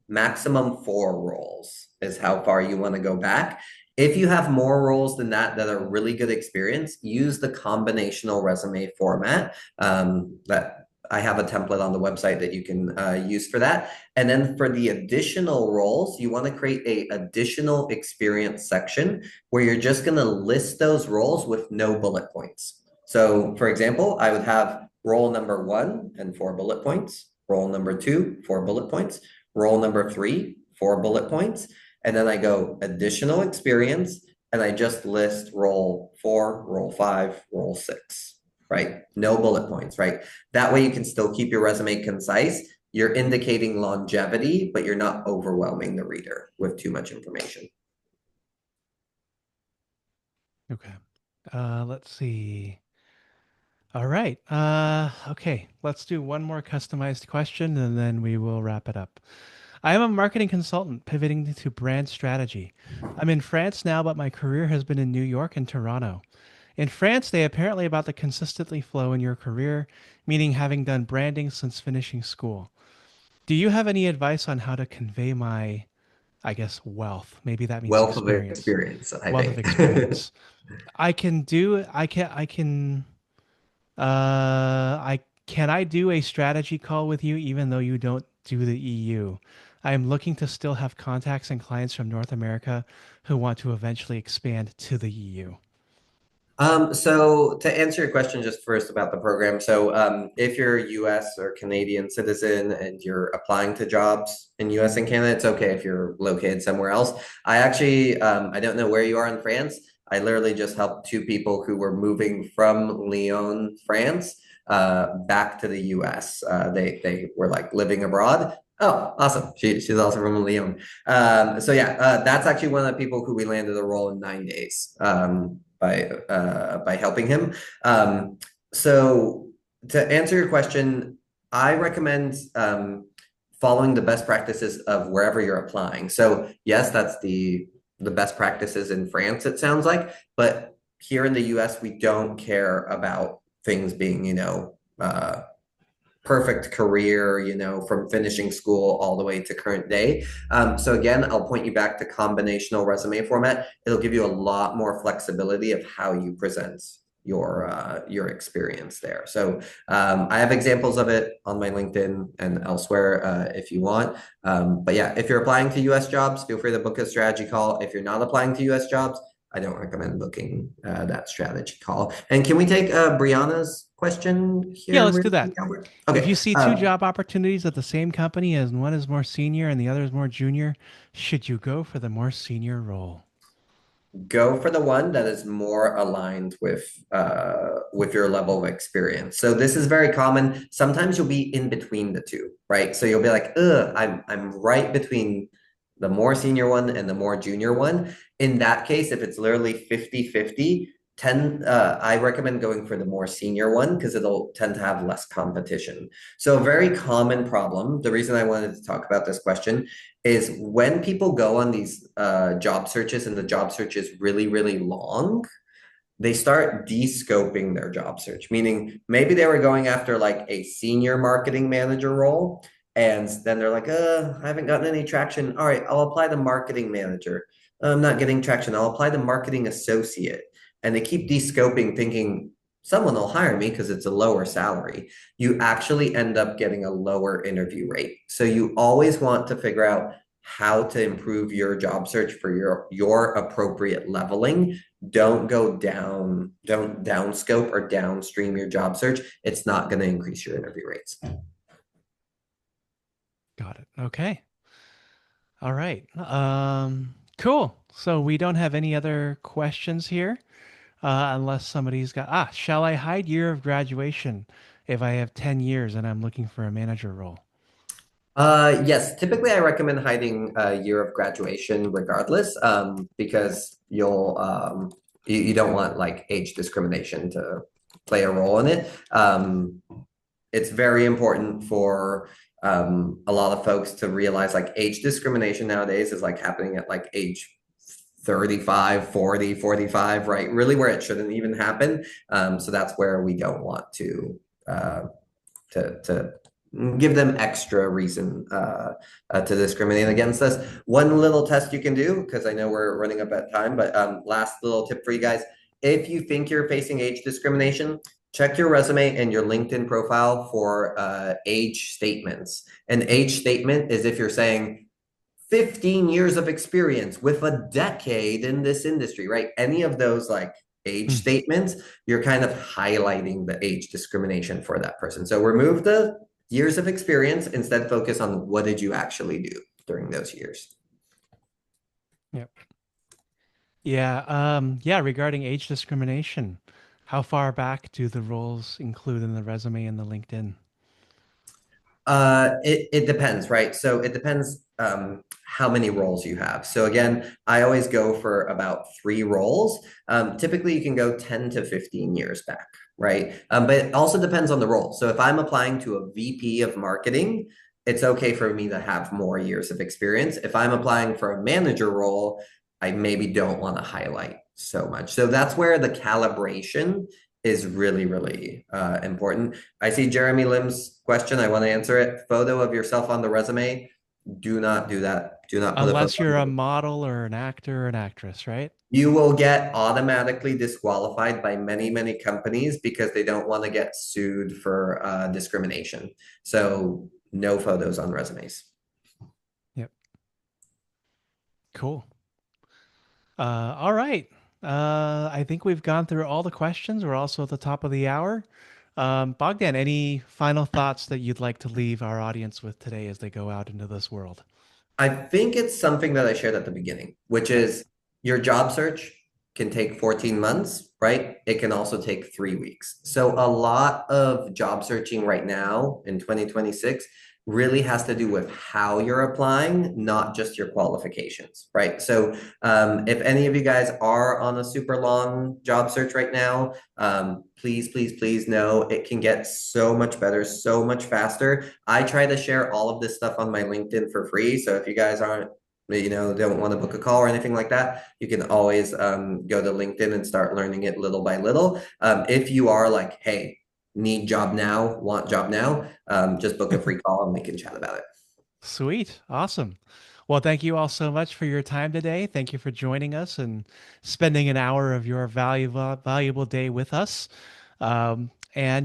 maximum 4 roles is how far you want to go back. If you have more roles than that that are really good experience, use the combinational resume format. That I have a template on the website that you can use for that. And then for the additional roles, you want to create a additional experience section where you're just going to list those roles with no bullet points. So, for example, I would have role number 1 and 4 bullet points, role number 2, 4 bullet points, role number 3, 4 bullet points, and then I go additional experience and I just list role 4, role 5, role 6, right? No bullet points, right? That way you can still keep your resume concise. You're indicating longevity, but you're not overwhelming the reader with too much information. Okay. Let's see. All right. Okay. Let's do one more customized question and then we will wrap it up. I am a marketing consultant pivoting to brand strategy. I'm in France now, but my career has been in New York and Toronto. In France, they apparently about to consistently flow in your career, meaning having done branding since finishing school. Do you have any advice on how to convey my, I guess, wealth? Maybe that means Wealth of experience. experience, I Wealth of think. experience. I do a strategy call with you even though you don't do the EU? I am looking to still have contacts and clients from North America who want to eventually expand to the EU. So to answer your question just first about the program, so if you're a US or Canadian citizen and you're applying to jobs in US and Canada, it's okay if you're located somewhere else. I actually, I don't know where you are in France. I literally just helped 2 people who were moving from Lyon, France, back to the US. They were like living abroad. Oh, awesome. She's also from Lyon. So yeah, that's actually one of the people who we landed a role in 9 days. By helping him. So to answer your question, I recommend following the best practices of wherever you're applying. So yes, that's the best practices in France, it sounds like, but here in the US, we don't care about things being, perfect career, from finishing school all the way to current day. So again, I'll point you back to combinational resume format. It'll give you a lot more flexibility of how you present your experience there. So I have examples of it on my LinkedIn and elsewhere if you want. But yeah, if you're applying to US jobs, feel free to book a strategy call. If you're not applying to US jobs, I don't recommend booking that strategy call. And can we take Brianna's question Yeah, here, let's do really, that. Albert? If Okay. you see two job opportunities at the same company and one is more senior and the other is more junior, should you go for the more senior role? Go for the one that is more aligned with your level of experience. So this is very common. Sometimes you'll be in between the two, right? So you'll be like, I'm right between the more senior one and the more junior one. In that case, if it's literally 50-50, 10 I recommend going for the more senior one because it'll tend to have less competition. So a very common problem, the reason I wanted to talk about this question is when people go on these job searches and the job search is really, really long, they start de-scoping their job search, meaning maybe they were going after like a senior marketing manager role. And then they're like, I haven't gotten any traction. All right, I'll apply the marketing manager. I'm not getting traction. I'll apply the marketing associate. And they keep de-scoping, thinking someone will hire me because it's a lower salary. You actually end up getting a lower interview rate. So you always want to figure out how to improve your job search for your appropriate leveling. Don't downscope or downstream your job search. It's not going to increase your interview rates. Got it. Okay. All right. Cool. So we don't have any other questions here, unless somebody's got, shall I hide year of graduation if I have 10 years and I'm looking for a manager role? Yes, typically I recommend hiding a year of graduation regardless, because you don't want like age discrimination to play a role in it. it's very important for a lot of folks to realize like age discrimination nowadays is like happening at like age 35, 40, 45, right? Really where it shouldn't even happen. So that's where we don't want uh, to give them extra reason to discriminate against us. One little test you can do, because I know we're running up at time, but last little tip for you guys. If you think you're facing age discrimination, check your resume and your LinkedIn profile for age statements. An age statement is if you're saying 15 years of experience with a decade in this industry, right? Any of those like age Hmm. statements, you're kind of highlighting the age discrimination for that person. So remove the years of experience, instead focus on what did you actually do during those years. Yep. Yeah. Yeah. Regarding age discrimination, how far back do the roles include in the resume and the LinkedIn? It depends, right? So it depends how many roles you have. So again, I always go for about 3 roles. Typically, you can go 10 to 15 years back, right? But it also depends on the role. So if I'm applying to a VP of marketing, it's okay for me to have more years of experience. If I'm applying for a manager role, I maybe don't want to highlight so much. So that's where the calibration is really, really important. I see Jeremy Lim's question. I want to answer it. Photo of yourself on the resume. Do not do that. Do not put a photo Unless on you're a the. model or an actor or an actress, right? You will get automatically disqualified by many, many companies because they don't want to get sued for discrimination. So no photos on resumes. Yep. Cool. All right. I think we've gone through all the questions. We're also at the top of the hour. Bogdan, any final thoughts that you'd like to leave our audience with today as they go out into this world? I think it's something that I shared at the beginning, which Yep. is your job search can take 14 months, right? It can also take 3 weeks. So a lot of job searching right now in 2026 really has to do with how you're applying, not just your qualifications, right? So if any of you guys are on a super long job search right now, please, please, please know it can get so much better, so much faster. I try to share all of this stuff on my LinkedIn for free. So if you guys aren't, don't want to book a call or anything like that, you can always go to LinkedIn and start learning it little by little. If you are like, hey, need job now, want job now, just book a free call and we can chat about it. Sweet. Awesome. Well, thank you all so much for your time today. Thank you for joining us and spending an hour of your valuable day with us. And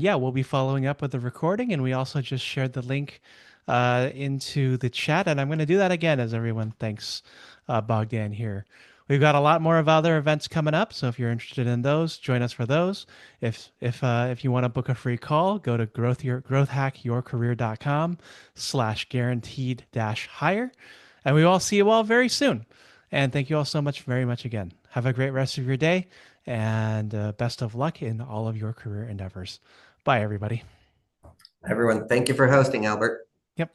yeah, we'll be following up with the recording. And we also just shared the link into the chat. And I'm going to do that again as everyone thanks Bogdan here. We've got a lot more of other events coming up, so if you're interested in those, join us for those. If you want to book a free call, go to growthhackyourcareer.com/guaranteed-hire, and we all see you all very soon. And thank you all so much, very much again. Have a great rest of your day, and best of luck in all of your career endeavors. Bye, everybody. Everyone, thank you for hosting, Albert. Yep.